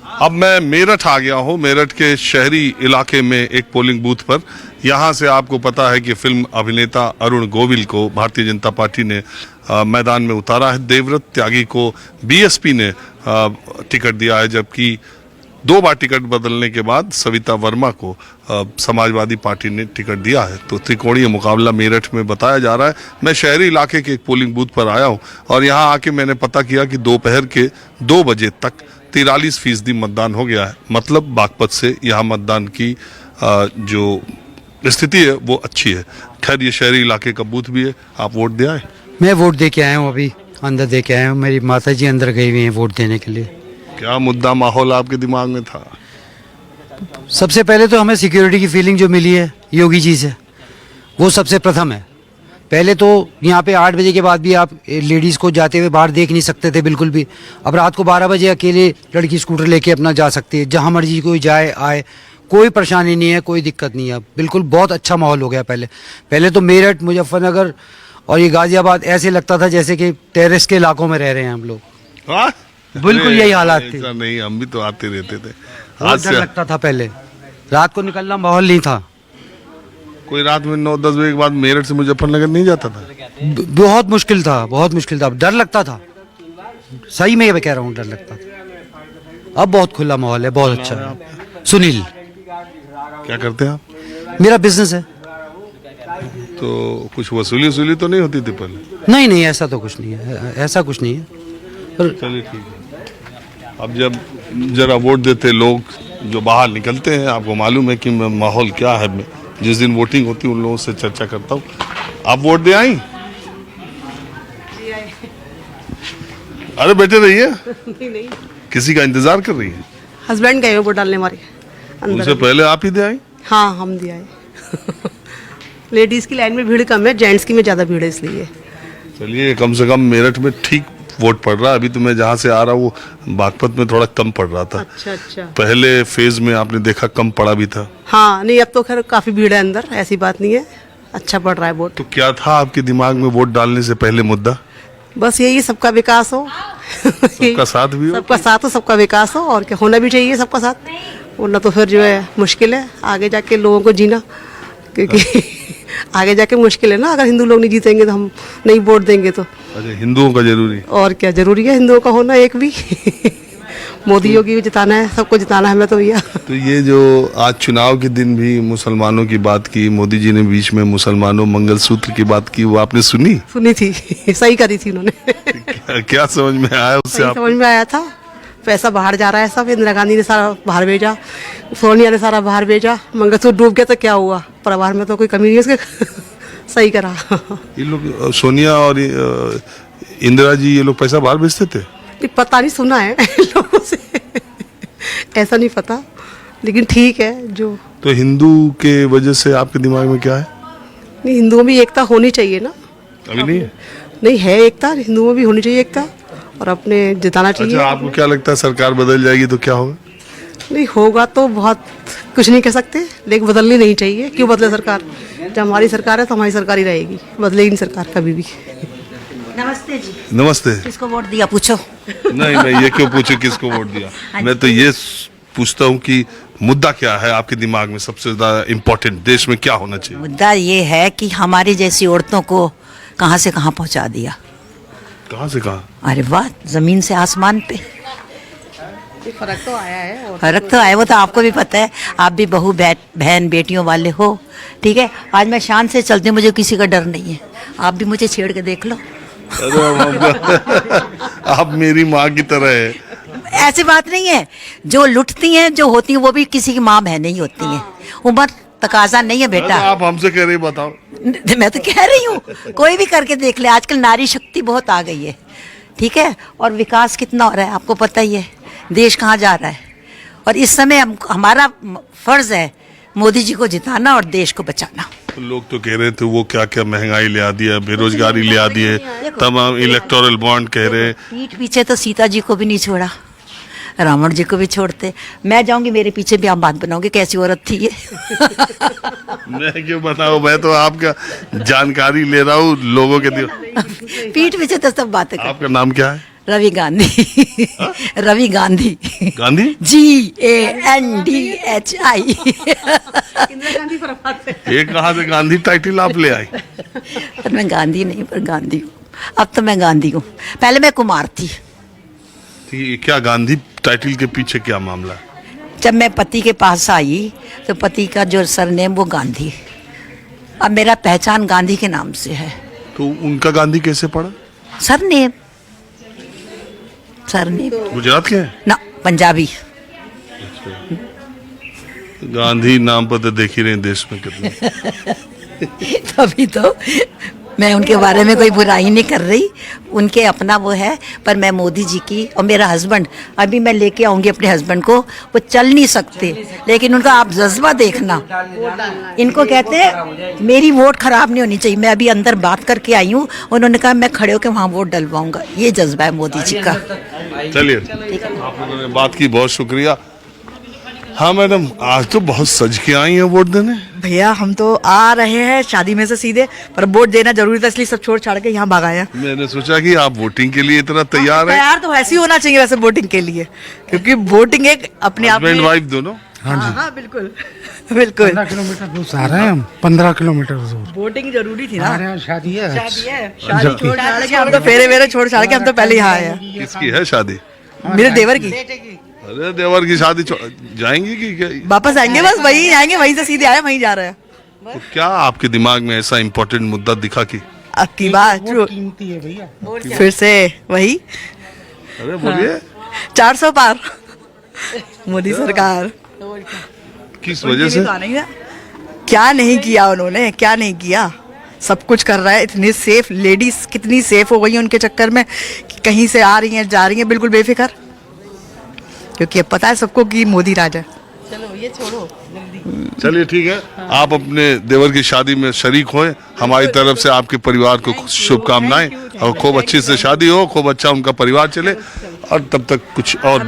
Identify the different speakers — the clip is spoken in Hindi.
Speaker 1: अब मैं मेरठ आ गया हूँ, मेरठ के शहरी इलाके में एक पोलिंग बूथ पर। यहाँ से आपको पता है कि फिल्म अभिनेता अरुण गोविल को भारतीय जनता पार्टी ने मैदान में उतारा है। देवव्रत त्यागी को बीएसपी ने टिकट दिया है, जबकि 2 बार टिकट बदलने के बाद सविता वर्मा को समाजवादी पार्टी ने टिकट दिया है। तो त्रिकोणीय मुकाबला मेरठ में बताया जा रहा है। मैं शहरी इलाके के एक पोलिंग बूथ पर आया हूं और यहां आके मैंने पता किया कि दोपहर के 2 बजे तक 43% मतदान हो गया है। मतलब बागपत से यहाँ मतदान की जो स्थिति है वो अच्छी है। खैर, ये शहरी इलाके का बूथ भी है। आप वोट दे आए?
Speaker 2: मैं वोट दे के आया हूँ, अभी अंदर दे के आया हूँ। मेरी माता जी अंदर गई हुई हैं वोट देने के लिए।
Speaker 1: क्या मुद्दा माहौल आपके दिमाग में था?
Speaker 2: सबसे पहले तो हमें सिक्योरिटी की फीलिंग जो मिली है योगी जी से, वो सबसे प्रथम है। पहले तो यहाँ पे 8 बजे के बाद भी आप लेडीज़ को जाते हुए बाहर देख नहीं सकते थे बिल्कुल भी। अब रात को 12 बजे अकेले लड़की स्कूटर लेके अपना जा सकती है, जहाँ मर्जी कोई जाए आए, कोई परेशानी नहीं है, कोई दिक्कत नहीं है। बिल्कुल बहुत अच्छा माहौल हो गया। पहले तो मेरठ, मुजफ्फरनगर और ये गाजियाबाद ऐसे लगता था जैसे कि टेरेस के इलाकों में रह रहे हैं हम लोग। बिल्कुल यही हालात थे।
Speaker 1: ऐसा नहीं, हम भी तो आते रहते थे।
Speaker 2: बहुत डर लगता था पहले, रात को निकलना माहौल नहीं था।
Speaker 1: कोई रात में 9-10 बजे के बाद मेरठ से मुजफ्फरनगर नहीं जाता था?
Speaker 2: बहुत मुश्किल था, बहुत मुश्किल था। डर लगता था, सही में कह रहा हूँ, डर लगता था। अब बहुत खुला माहौल है, बहुत अच्छा है। सुनील।
Speaker 1: क्या करते हैं आप?
Speaker 2: मेरा बिजनेस है।
Speaker 1: तो कुछ वसूली तो नहीं होती थी पहले?
Speaker 2: नहीं, ऐसा तो कुछ नहीं है, ऐसा कुछ नहीं है।
Speaker 1: चलिए ठीक है। अब जब जरा वोट देते लोग जो बाहर निकलते हैं, आपको मालूम है कि माहौल क्या है। मैं जिस दिन वोटिंग होती है उन लोगों से चर्चा करता हूँ। आप वोट दे आई? अरे बैठे रहिए।
Speaker 3: नहीं,
Speaker 1: किसी का इंतजार कर रही है?
Speaker 3: हस्बैंड गए वोट डालने हमारे अंदर।
Speaker 1: उनसे पहले आप ही दे आई?
Speaker 3: हाँ, हम दिया है। लेडीज की लाइन में भीड़ कम है, जेंट्स की में ज्यादा भीड़ है, इसलिए।
Speaker 1: चलिए, कम से कम मेरठ में ठीक वोट पड़ रहा है। अभी तो मैं जहाँ से आ रहा हूँ वो बागपत में थोड़ा कम पड़ रहा था।
Speaker 3: अच्छा।
Speaker 1: पहले फेज में आपने देखा कम पड़ा भी था।
Speaker 3: हाँ, नहीं, अब तो खैर काफी भीड़ है अंदर, ऐसी बात नहीं है, अच्छा पड़ रहा है वोट।
Speaker 1: तो क्या था आपके दिमाग में वोट डालने से पहले मुद्दा?
Speaker 3: बस यही, सबका विकास हो,
Speaker 1: सबका साथ भी हो।
Speaker 3: सबका साथ हो, सबका विकास हो, और क्या होना भी चाहिए सबका साथ। वरना तो फिर जो है मुश्किल है आगे जाके लोगों को जीना, क्योंकि आगे जाके मुश्किल है ना। अगर हिंदू लोग नहीं जीतेंगे तो हम नहीं वोट देंगे तो।
Speaker 1: अच्छा, हिंदुओं का जरूरी?
Speaker 3: और क्या जरूरी है हिंदुओं का होना एक भी। मोदी योगी भी जिताना है, सबको जिताना है हमें तो भैया।
Speaker 1: तो ये जो आज चुनाव के दिन भी मुसलमानों की बात की, मोदी जी ने बीच में मुसलमानों मंगलसूत्र की बात की, वो आपने सुनी?
Speaker 3: सुनी थी। सही करी थी उन्होंने।
Speaker 1: क्या समझ में आया उससे? आप
Speaker 3: समझ में आया था, पैसा बाहर जा रहा है सब। इंदिरा गांधी ने सारा बाहर भेजा, सोनिया ने सारा बाहर भेजा। मंगलसूत्र डूब गया तो क्या हुआ, परिवार में तो कोई कमी नहीं है उसके। सही करा।
Speaker 1: ये लोग सोनिया और इंदिरा जी, ये लोग पैसा बाहर भेजते थे?
Speaker 3: पता नहीं, सुना है लोगों से, ऐसा नहीं पता, लेकिन ठीक है जो।
Speaker 1: तो हिंदू के वजह से आपके दिमाग में क्या है?
Speaker 3: नहीं, हिंदुओं में एकता होनी चाहिए ना।
Speaker 1: अभी नहीं है?
Speaker 3: नहीं है एकता, हिंदुओं में भी होनी चाहिए एकता, और अपने जिताना चाहिए।
Speaker 1: अच्छा, आपको क्या लगता है सरकार बदल जाएगी तो क्या होगा?
Speaker 3: नहीं होगा तो बहुत कुछ नहीं कह सकते, लेकिन बदलनी नहीं चाहिए। क्यों बदले सरकार? जब हमारी सरकार है तो हमारी सरकार ही रहेगी, बदलेगी नहीं सरकार कभी भी।
Speaker 4: नमस्ते जी।
Speaker 1: नमस्ते।
Speaker 4: किसको वोट दिया पूछो।
Speaker 1: नहीं, मैं ये क्यों पूछूं किसको वोट दिया। मैं तो ये पूछता हूँ कि मुद्दा क्या है आपके दिमाग में, सबसे ज्यादा इम्पोर्टेंट देश में क्या होना चाहिए?
Speaker 4: मुद्दा ये है कि हमारी जैसी औरतों को कहाँ से कहाँ पहुँचा दिया।
Speaker 1: कहाँ से कहाँ?
Speaker 4: अरे वाह, जमीन से आसमान पे
Speaker 3: फर्क तो आया है।
Speaker 4: फर्क तो आया, वो तो आपको भी पता है। आप भी बहू बहन बेटियों वाले हो, ठीक है। आज मैं शान से चलती हूँ, मुझे किसी का डर नहीं है। आप भी मुझे छेड़ के देख लो।
Speaker 1: आप मेरी माँ की तरह है।
Speaker 4: ऐसी बात नहीं है, जो लुटती हैं जो होती हैं वो भी किसी की माँ बहन नहीं होती हैं। उम्र तकाजा नहीं है बेटा।
Speaker 1: आप हमसे कह रही, बताओ।
Speaker 4: मैं तो कह रही हूँ, कोई भी करके देख ले। आजकल नारी शक्ति बहुत आ गई है, ठीक है। और विकास कितना हो रहा है आपको पता ही है, देश कहाँ जा रहा है। और इस समय हमारा फर्ज है मोदी जी को जिताना और देश को बचाना।
Speaker 1: तो लोग तो कह रहे थे वो क्या क्या महंगाई ले आ दिया, बेरोजगारी ले आ दिए, तमाम इलेक्टोरल बॉन्ड कह रहे।
Speaker 4: पीठ पीछे तो सीता जी को भी नहीं छोड़ा, रावण जी को भी छोड़ते। मैं जाऊंगी, मेरे पीछे भी आप बात बनाओगे कैसी औरत थी ये।
Speaker 1: मैं क्यों बताऊं, मैं तो आपका जानकारी ले रहा हूँ लोगों के दिल।
Speaker 4: पीठ पीछे तो सब बातें
Speaker 1: आपका नाम क्या है?
Speaker 4: रवि गांधी रवि गांधी
Speaker 1: गांधी
Speaker 4: GANDHI
Speaker 3: इंदिरा गांधी पर बात है।
Speaker 1: ये कहाँ से गांधी टाइटल आप ले आई?
Speaker 4: पर मैं गांधी नहीं, पर गांधी हूँ। अब तो मैं गांधी हूँ, पहले मैं कुमार थी।
Speaker 1: तो ये क्या गांधी टाइटल के पीछे क्या मामला है?
Speaker 4: जब मैं पति के पास आई तो पति का जो सरनेम वो गांधी, अब मेरा पहचान गांधी के नाम से है।
Speaker 1: तो उनका गांधी कैसे पड़ा?
Speaker 4: सरनेम सरनेम
Speaker 1: गुजरात के हैं?
Speaker 4: ना, पंजाबी।
Speaker 1: गांधी नाम पर तो देख ही रहे हैं देश में कितने।
Speaker 4: तभी तो मैं उनके बारे में कोई बुराई नहीं कर रही, उनके अपना वो है। पर मैं मोदी जी की, और मेरा हस्बैंड, अभी मैं लेके आऊंगी अपने हस्बैंड को, वो चल नहीं सकते लेकिन उनका आप जज्बा देखना। इनको कहते हैं मेरी वोट खराब नहीं होनी चाहिए। मैं अभी अंदर बात करके आई हूँ, उन्होंने कहा मैं खड़े होकर वहाँ वोट डलवाऊंगा। ये जज्बा है मोदी जी का।
Speaker 1: चलिए, आप लोगों ने बात की, बहुत शुक्रिया। हाँ मैडम, आज तो बहुत सज के आई हैं वोट देने।
Speaker 5: भैया हम तो आ रहे हैं शादी में से सीधे, पर वोट देना जरूरी था इसलिए सब छोड़ छाड़ के यहाँ भाग आए हैं।
Speaker 1: मैंने सोचा कि आप वोटिंग के लिए इतना तैयार हैं।
Speaker 5: तैयार तो ऐसे ही होना चाहिए वैसे वोटिंग के लिए, क्योंकि वोटिंग एक अपने आप
Speaker 1: हस्बैंड
Speaker 5: में।
Speaker 1: वाइफ दोनों?
Speaker 5: हाँ बिल्कुल बिल्कुल।
Speaker 6: 15 किलोमीटर दूर से आ रहे हैं हम, 15 किलोमीटर दूर।
Speaker 5: वोटिंग जरूरी थी ना।
Speaker 6: हमारे यहाँ शादी है।
Speaker 5: शादी छोड़ छाड़ के हम तो फेरे वेरे छोड़ छाड़ के हम तो पहले यहाँ आए हैं।
Speaker 1: किसकी है शादी?
Speaker 5: मेरे देवर की।
Speaker 1: अरे देवर की शादी जाएंगी कि क्या?
Speaker 5: वापस आएंगे, बस वही आएंगे, वहीं से सीधे आए, वहीं जा रहे हैं।
Speaker 1: तो क्या आपके दिमाग में ऐसा इम्पोर्टेंट मुद्दा दिखा कि?
Speaker 5: अब की बात
Speaker 6: वोट कीमती है भैया।
Speaker 5: फिर से वही
Speaker 1: अरे बोलिए,
Speaker 5: 400 पार मोदी सरकार।
Speaker 1: किस वजह से?
Speaker 5: क्या नहीं किया उन्होंने, क्या नहीं किया, सब कुछ कर रहा है। इतनी सेफ लेडीज कितनी सेफ हो गई हैं उनके चक्कर में कि कहीं से आ रही हैं जा रही हैं बिल्कुल बेफिक्र, क्योंकि अब पता है सबको कि मोदी राज है।
Speaker 1: चलिए ठीक है, आप अपने देवर की शादी में शरीक होए। हमारी तरफ से आपके परिवार को शुभकामनाएं, और खूब अच्छी से शादी हो, खूब अच्छा उनका परिवार चले, और तब तक कुछ और